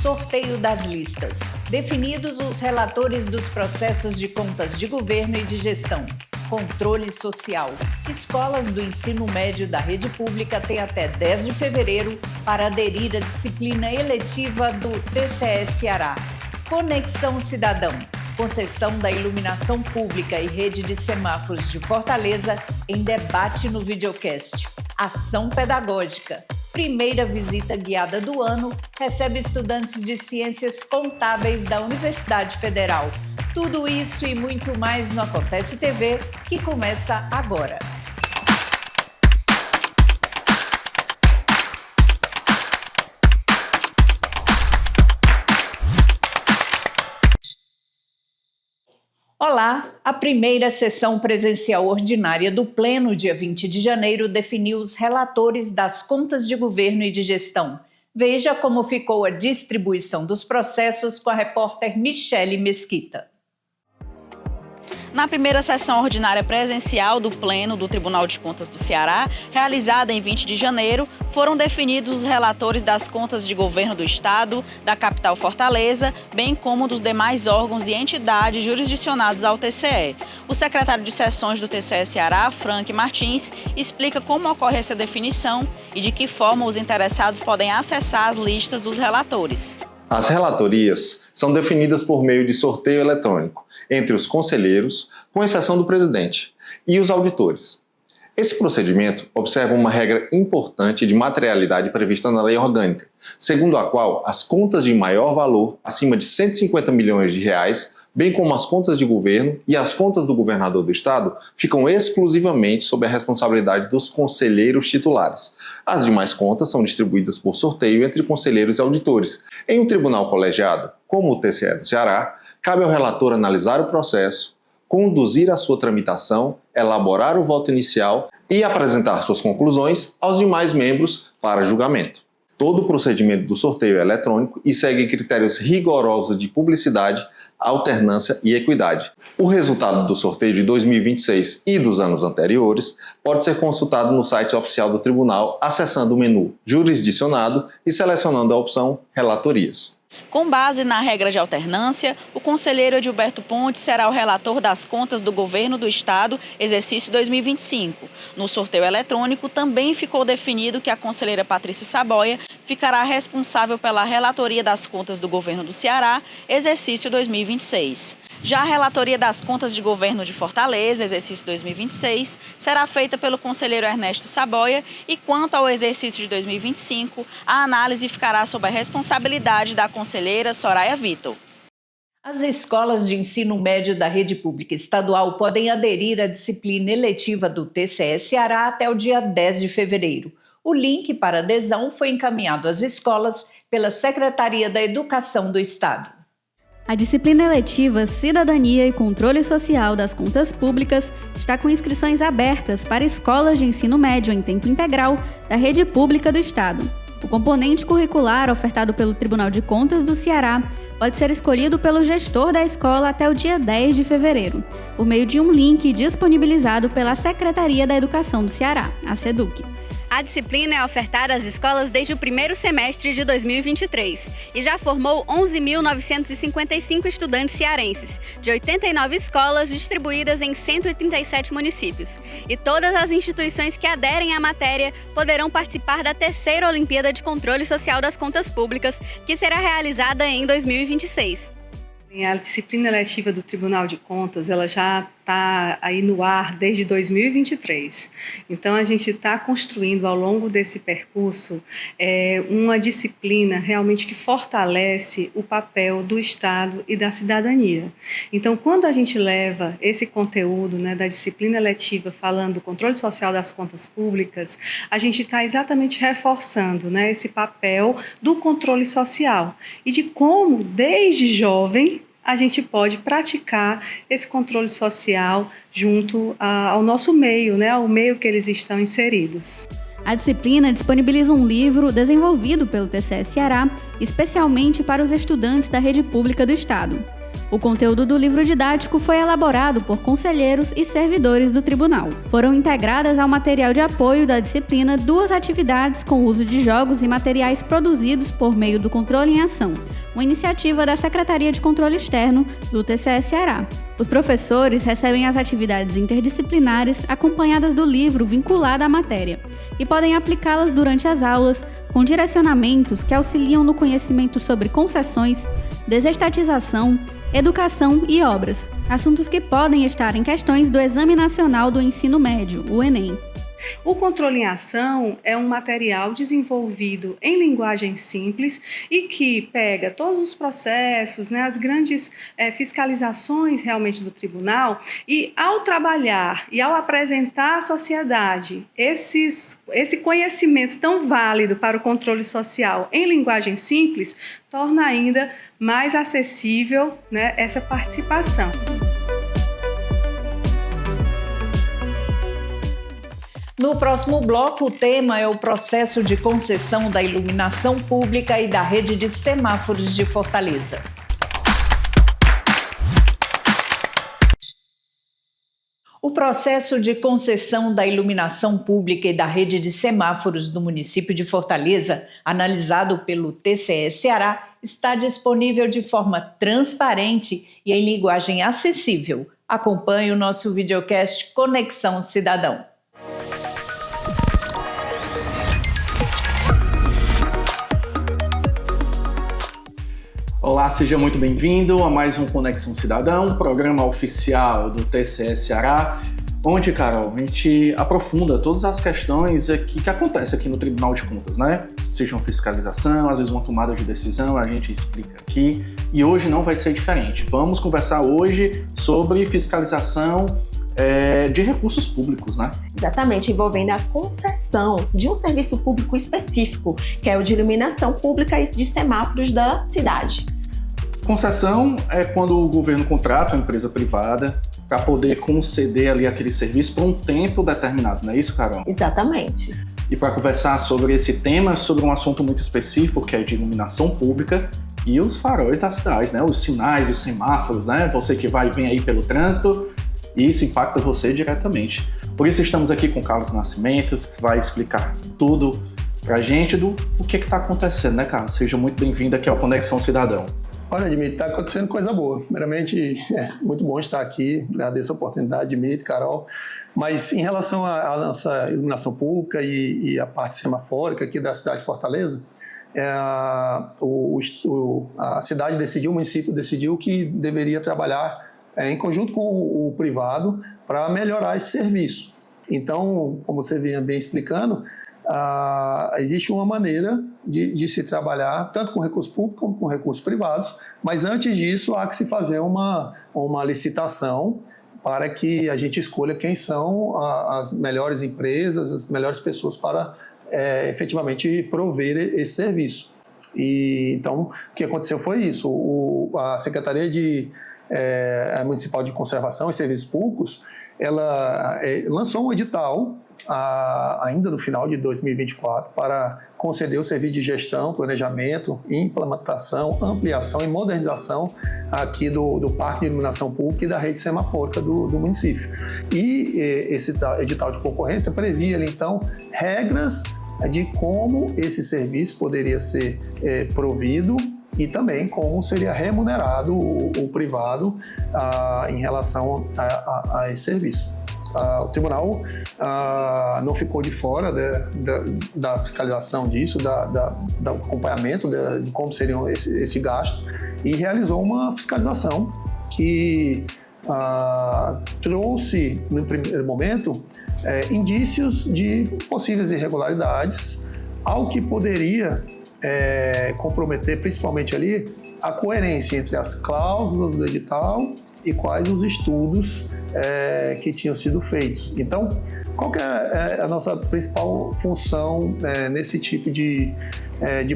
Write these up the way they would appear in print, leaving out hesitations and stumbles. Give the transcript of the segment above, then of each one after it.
Sorteio das listas. Definidos os relatores dos processos de contas de governo e de gestão. Controle social. Escolas do ensino médio da rede pública têm até 10 de fevereiro para aderir à disciplina eletiva do TCE Ceará. Conexão Cidadão. Concessão da iluminação pública e rede de semáforos de Fortaleza em debate no videocast. Ação pedagógica. Primeira visita guiada do ano recebe estudantes de Ciências Contábeis da Universidade Federal. Tudo isso e muito mais no Acontece TV, que começa agora. Olá! A primeira sessão presencial ordinária do Pleno, dia 20 de janeiro, definiu os relatores das contas de governo e de gestão. Veja como ficou a distribuição dos processos com a repórter Michele Mesquita. Na primeira sessão ordinária presencial do Pleno do Tribunal de Contas do Ceará, realizada em 20 de janeiro, foram definidos os relatores das contas de governo do Estado, da capital Fortaleza, bem como dos demais órgãos e entidades jurisdicionados ao TCE. O secretário de sessões do TCE Ceará, Frank Martins, explica como ocorre essa definição e de que forma os interessados podem acessar as listas dos relatores. As relatorias são definidas por meio de sorteio eletrônico entre os conselheiros, com exceção do presidente, e os auditores. Esse procedimento observa uma regra importante de materialidade prevista na lei orgânica, segundo a qual as contas de maior valor, acima de R$ 150 milhões, bem como as contas de governo e as contas do governador do estado, ficam exclusivamente sob a responsabilidade dos conselheiros titulares. As demais contas são distribuídas por sorteio entre conselheiros e auditores. Em um tribunal colegiado, como o TCE do Ceará, cabe ao relator analisar o processo, conduzir a sua tramitação, elaborar o voto inicial e apresentar suas conclusões aos demais membros para julgamento. Todo o procedimento do sorteio é eletrônico e segue critérios rigorosos de publicidade, alternância e equidade. O resultado do sorteio de 2026 e dos anos anteriores pode ser consultado no site oficial do tribunal, acessando o menu Jurisdicionado e selecionando a opção Relatorias. Com base na regra de alternância, o conselheiro Edilberto Pontes será o relator das contas do governo do Estado, exercício 2025. No sorteio eletrônico, também ficou definido que a conselheira Patrícia Saboia ficará responsável pela relatoria das contas do governo do Ceará, exercício 2026. Já a relatoria das contas de governo de Fortaleza, exercício 2026, será feita pelo conselheiro Ernesto Saboia e, quanto ao exercício de 2025, a análise ficará sob a responsabilidade da conselheira Soraya Vitor. As escolas de ensino médio da rede pública estadual podem aderir à disciplina eletiva do TCE Ceará até o dia 10 de fevereiro. O link para adesão foi encaminhado às escolas pela Secretaria da Educação do Estado. A disciplina eletiva Cidadania e Controle Social das Contas Públicas está com inscrições abertas para escolas de ensino médio em tempo integral da rede pública do Estado. O componente curricular ofertado pelo Tribunal de Contas do Ceará pode ser escolhido pelo gestor da escola até o dia 10 de fevereiro, por meio de um link disponibilizado pela Secretaria da Educação do Ceará, a SEDUC. A disciplina é ofertada às escolas desde o primeiro semestre de 2023 e já formou 11.955 estudantes cearenses, de 89 escolas distribuídas em 137 municípios. E todas as instituições que aderem à matéria poderão participar da terceira Olimpíada de Controle Social das Contas Públicas, que será realizada em 2026. A disciplina eletiva do Tribunal de Contas, ela já está aí no ar desde 2023. Então, a gente está construindo ao longo desse percurso uma disciplina realmente que fortalece o papel do Estado e da cidadania. Então, quando a gente leva esse conteúdo, da disciplina eletiva falando do controle social das contas públicas, a gente está exatamente reforçando esse papel do controle social e de como, desde jovem, a gente pode praticar esse controle social junto ao nosso meio, ao meio que eles estão inseridos. A disciplina disponibiliza um livro desenvolvido pelo TCE Ceará, especialmente para os estudantes da rede pública do Estado. O conteúdo do livro didático foi elaborado por conselheiros e servidores do tribunal. Foram integradas ao material de apoio da disciplina 2 atividades com uso de jogos e materiais produzidos por meio do Controle em Ação, uma iniciativa da Secretaria de Controle Externo do TCE Ceará. Os professores recebem as atividades interdisciplinares acompanhadas do livro vinculado à matéria e podem aplicá-las durante as aulas com direcionamentos que auxiliam no conhecimento sobre concessões, desestatização, educação e obras, assuntos que podem estar em questões do Exame Nacional do Ensino Médio, o Enem. O Controle em Ação é um material desenvolvido em linguagem simples e que pega todos os processos, as grandes fiscalizações realmente do tribunal e, ao trabalhar e ao apresentar à sociedade esse conhecimento tão válido para o controle social em linguagem simples, torna ainda mais acessível essa participação. No próximo bloco, o tema é o processo de concessão da iluminação pública e da rede de semáforos de Fortaleza. O processo de concessão da iluminação pública e da rede de semáforos do município de Fortaleza, analisado pelo TCE Ceará, está disponível de forma transparente e em linguagem acessível. Acompanhe o nosso videocast Conexão Cidadão. Olá, seja muito bem-vindo a mais um Conexão Cidadão, programa oficial do TCE Ceará, onde, Carol, a gente aprofunda todas as questões que acontecem aqui no Tribunal de Contas, né? Seja uma fiscalização, às vezes uma tomada de decisão, a gente explica aqui. E hoje não vai ser diferente. Vamos conversar hoje sobre fiscalização de recursos públicos, né? Exatamente, envolvendo a concessão de um serviço público específico, que é o de iluminação pública e de semáforos da cidade. Concessão é quando o governo contrata uma empresa privada para poder conceder ali aquele serviço por um tempo determinado, não é isso, Carol? Exatamente. E para conversar sobre esse tema, sobre um assunto muito específico, que é de iluminação pública e os faróis da cidade, né? Os sinais, os semáforos, né? Você que vai e vem aí pelo trânsito, e isso impacta você diretamente. Por isso estamos aqui com o Carlos Nascimento, que vai explicar tudo pra gente do que está acontecendo, né, Carlos? Seja muito bem-vindo aqui ao Conexão Cidadão. Olha, Dmitry, está acontecendo coisa boa. Primeiramente, é muito bom estar aqui, agradeço a oportunidade, Dmitry, Carol. Mas em relação à nossa iluminação pública e a parte semafórica aqui da cidade de Fortaleza, a cidade decidiu, o município decidiu que deveria trabalhar em conjunto com o privado para melhorar esse serviço. Então, como você vinha bem explicando, existe uma maneira de se trabalhar tanto com recursos públicos como com recursos privados, mas antes disso há que se fazer uma licitação para que a gente escolha quem são as melhores empresas, as melhores pessoas para efetivamente prover esse serviço. E, então, o que aconteceu foi isso. A Secretaria Municipal de Conservação e Serviços Públicos, ela lançou um edital ainda no final de 2024 para conceder o serviço de gestão, planejamento, implementação, ampliação e modernização aqui do Parque de Iluminação Pública e da rede semafórica do município. E esse edital de concorrência previa ali, então, regras de como esse serviço poderia ser provido e também como seria remunerado o privado em relação a esse serviço. O tribunal não ficou de fora da fiscalização disso, do acompanhamento de como seria esse gasto e realizou uma fiscalização que trouxe, no primeiro momento, indícios de possíveis irregularidades, algo que poderia comprometer principalmente ali a coerência entre as cláusulas do edital e quais os estudos que tinham sido feitos. Então, qual que é a nossa principal função nesse tipo de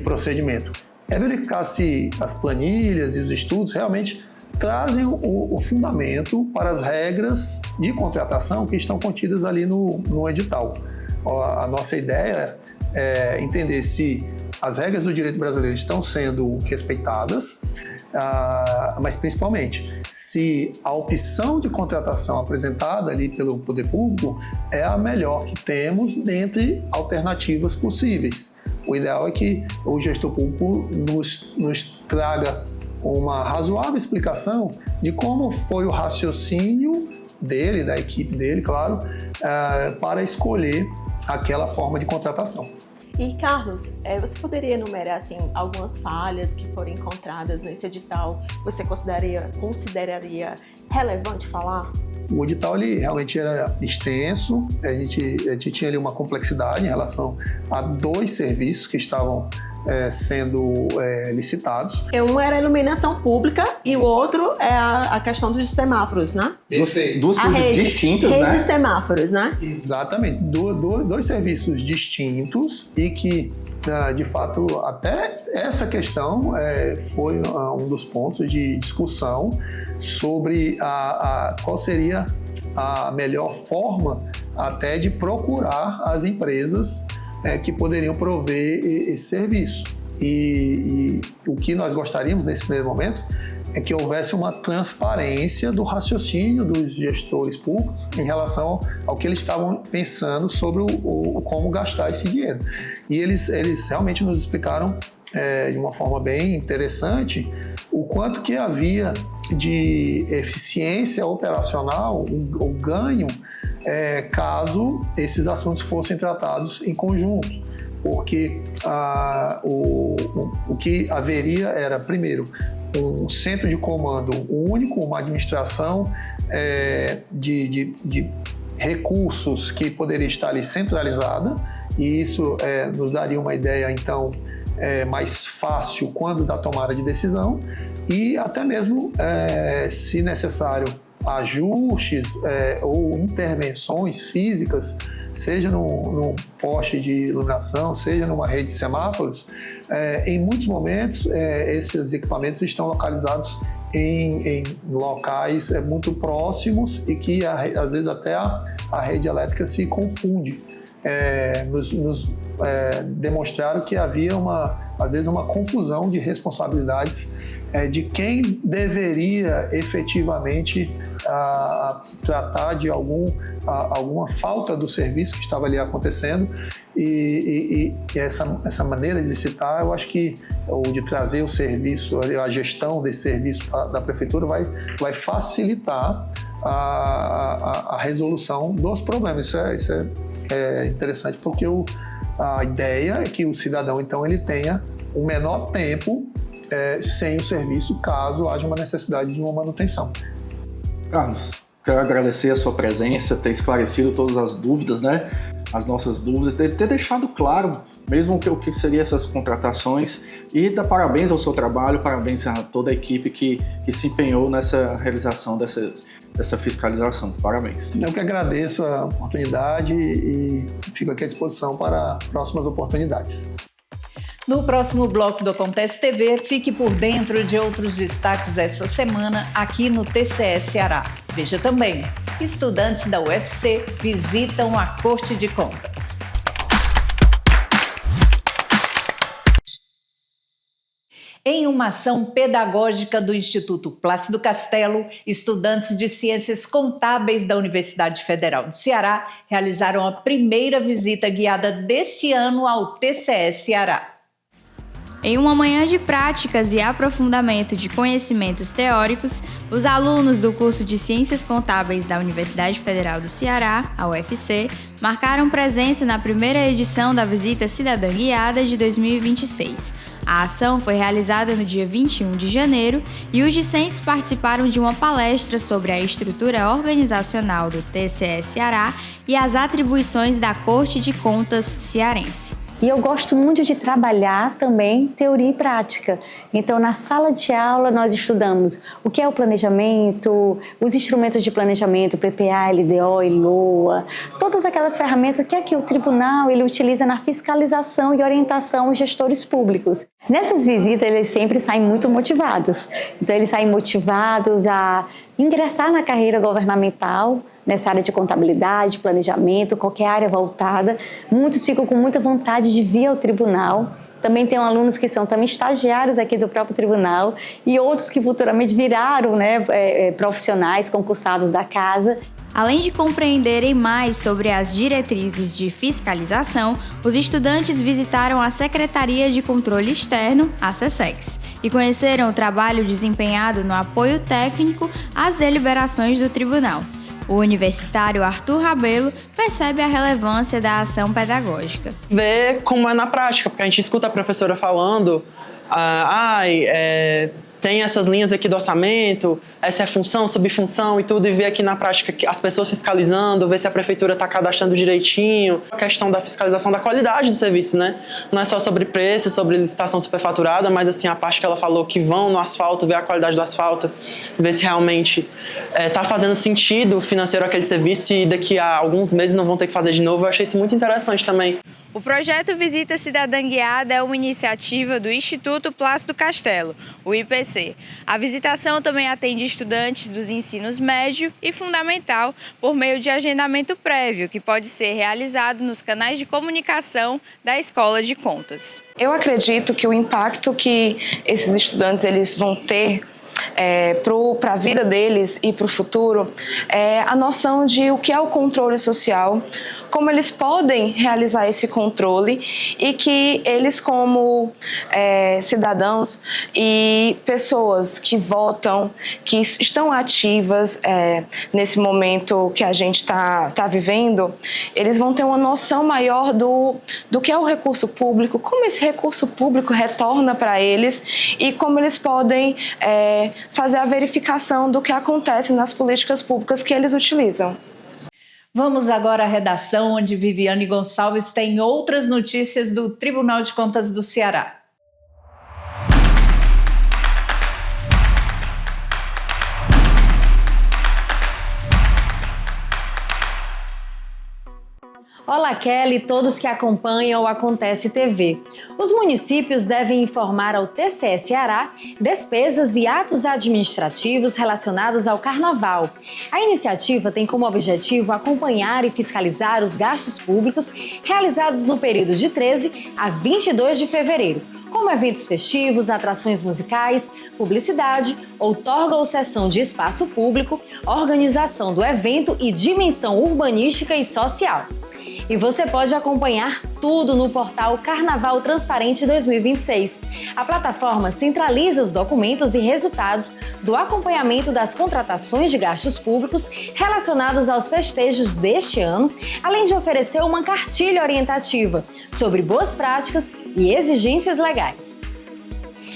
procedimento? É verificar se as planilhas e os estudos realmente trazem o fundamento para as regras de contratação que estão contidas ali no edital. A nossa ideia é entender se as regras do direito brasileiro estão sendo respeitadas, mas principalmente, se a opção de contratação apresentada ali pelo poder público é a melhor que temos dentre alternativas possíveis. O ideal é que o gestor público nos traga uma razoável explicação de como foi o raciocínio dele, da equipe dele, claro, para escolher aquela forma de contratação. E, Carlos, você poderia enumerar assim, algumas falhas que foram encontradas nesse edital? Você consideraria relevante falar? O edital ele realmente era extenso, a gente tinha ali uma complexidade em relação a 2 serviços que estavam sendo licitados. Um era a iluminação pública e o outro é a questão dos semáforos, né? Perfeito. Duas coisas distintas, né? Rede de semáforos, né? Exatamente. Dois serviços distintos e que, de fato, até essa questão foi um dos pontos de discussão sobre qual seria a melhor forma até de procurar as empresas que poderiam prover esse serviço. E o que nós gostaríamos nesse primeiro momento é que houvesse uma transparência do raciocínio dos gestores públicos em relação ao que eles estavam pensando sobre como gastar esse dinheiro. E eles realmente nos explicaram de uma forma bem interessante o quanto que havia de eficiência operacional, o ganho, caso esses assuntos fossem tratados em conjunto, porque o que haveria era, primeiro, um centro de comando único, uma administração de recursos que poderia estar ali centralizada, e isso nos daria uma ideia, então, mais fácil quando da tomada de decisão, e até mesmo, se necessário, ajustes ou intervenções físicas, seja num poste de iluminação, seja numa rede de semáforos, em muitos momentos esses equipamentos estão localizados em locais muito próximos e que às vezes até a rede elétrica se confunde. Nos demonstraram que havia às vezes uma confusão de responsabilidades de quem deveria efetivamente tratar de alguma falta do serviço que estava ali acontecendo, e essa maneira de licitar, eu acho que, ou de trazer o serviço, a gestão desse serviço da prefeitura vai facilitar a resolução dos problemas. Isso é interessante, porque a ideia é que o cidadão, então, ele tenha um menor tempo sem o serviço, caso haja uma necessidade de uma manutenção. Carlos, quero agradecer a sua presença, ter esclarecido todas as dúvidas, né? As nossas dúvidas, ter deixado claro mesmo o que seriam essas contratações, e dar parabéns ao seu trabalho, parabéns a toda a equipe que se empenhou nessa realização dessa fiscalização. Parabéns. Eu que agradeço a oportunidade e fico aqui à disposição para próximas oportunidades. No próximo bloco do Acontece TV, fique por dentro de outros destaques essa semana aqui no TCE Ceará. Veja também, estudantes da UFC visitam a Corte de Contas. Em uma ação pedagógica do Instituto Plácido Castelo, estudantes de Ciências Contábeis da Universidade Federal do Ceará realizaram a primeira visita guiada deste ano ao TCE Ceará. Em uma manhã de práticas e aprofundamento de conhecimentos teóricos, os alunos do curso de Ciências Contábeis da Universidade Federal do Ceará, a UFC, marcaram presença na primeira edição da Visita Cidadã Guiada de 2026. A ação foi realizada no dia 21 de janeiro e os discentes participaram de uma palestra sobre a estrutura organizacional do TCE Ceará e as atribuições da Corte de Contas cearense. E eu gosto muito de trabalhar também teoria e prática. Então, na sala de aula, nós estudamos o que é o planejamento, os instrumentos de planejamento, PPA, LDO e LOA, todas aquelas ferramentas que o tribunal ele utiliza na fiscalização e orientação aos gestores públicos. Nessas visitas, eles sempre saem muito motivados. Então, eles saem motivados a ingressar na carreira governamental, nessa área de contabilidade, planejamento, qualquer área voltada. Muitos ficam com muita vontade de vir ao tribunal. Também tem alunos que são também estagiários aqui do próprio tribunal e outros que futuramente viraram, profissionais concursados da casa. Além de compreenderem mais sobre as diretrizes de fiscalização, os estudantes visitaram a Secretaria de Controle Externo, a SECEX, e conheceram o trabalho desempenhado no apoio técnico às deliberações do tribunal. O universitário Arthur Rabelo percebe a relevância da ação pedagógica. Ver como é na prática, porque a gente escuta a professora falando, tem essas linhas aqui do orçamento, essa é função, subfunção e tudo, e ver aqui na prática as pessoas fiscalizando, ver se a prefeitura está cadastrando direitinho. A questão da fiscalização da qualidade do serviço, né? Não é só sobre preço, sobre licitação superfaturada, mas assim, a parte que ela falou que vão no asfalto, ver a qualidade do asfalto, ver se realmente está fazendo sentido financeiro aquele serviço e daqui a alguns meses não vão ter que fazer de novo. Eu achei isso muito interessante também. O projeto Visita Cidadã Guiada é uma iniciativa do Instituto Plácido Castelo, o IPC. A visitação também atende estudantes dos ensinos médio e fundamental por meio de agendamento prévio, que pode ser realizado nos canais de comunicação da Escola de Contas. Eu acredito que o impacto que esses estudantes eles vão ter para a vida deles e para o futuro é a noção de o que é o controle social, como eles podem realizar esse controle e que eles como cidadãos e pessoas que votam, que estão ativas nesse momento que a gente está vivendo, eles vão ter uma noção maior do que é o recurso público, como esse recurso público retorna para eles e como eles podem fazer a verificação do que acontece nas políticas públicas que eles utilizam. Vamos agora à redação, onde Viviane Gonçalves tem outras notícias do Tribunal de Contas do Ceará. Olá, Kelly e todos que acompanham o Acontece TV. Os municípios devem informar ao TCE Ceará despesas e atos administrativos relacionados ao Carnaval. A iniciativa tem como objetivo acompanhar e fiscalizar os gastos públicos realizados no período de 13 a 22 de fevereiro, como eventos festivos, atrações musicais, publicidade, outorga ou cessão de espaço público, organização do evento e dimensão urbanística e social. E você pode acompanhar tudo no portal Carnaval Transparente 2026. A plataforma centraliza os documentos e resultados do acompanhamento das contratações de gastos públicos relacionados aos festejos deste ano, além de oferecer uma cartilha orientativa sobre boas práticas e exigências legais.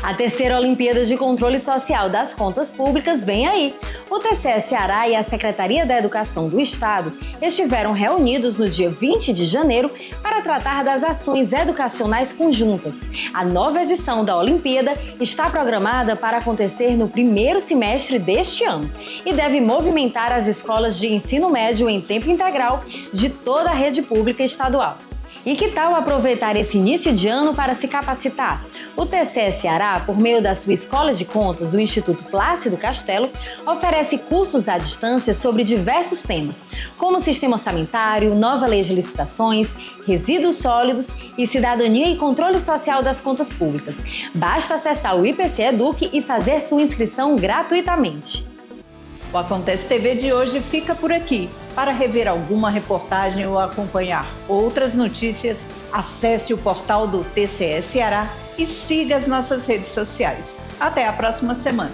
A terceira Olimpíada de Controle Social das Contas Públicas vem aí. O TCE Ceará e a Secretaria da Educação do Estado estiveram reunidos no dia 20 de janeiro para tratar das ações educacionais conjuntas. A nova edição da Olimpíada está programada para acontecer no primeiro semestre deste ano e deve movimentar as escolas de ensino médio em tempo integral de toda a rede pública estadual. E que tal aproveitar esse início de ano para se capacitar? O TCE Ceará, por meio da sua Escola de Contas, o Instituto Plácido Castelo, oferece cursos à distância sobre diversos temas, como sistema orçamentário, nova lei de licitações, resíduos sólidos e cidadania e controle social das contas públicas. Basta acessar o IPC Eduque e fazer sua inscrição gratuitamente. O Acontece TV de hoje fica por aqui. Para rever alguma reportagem ou acompanhar outras notícias, acesse o portal do TCE Ceará e siga as nossas redes sociais. Até a próxima semana.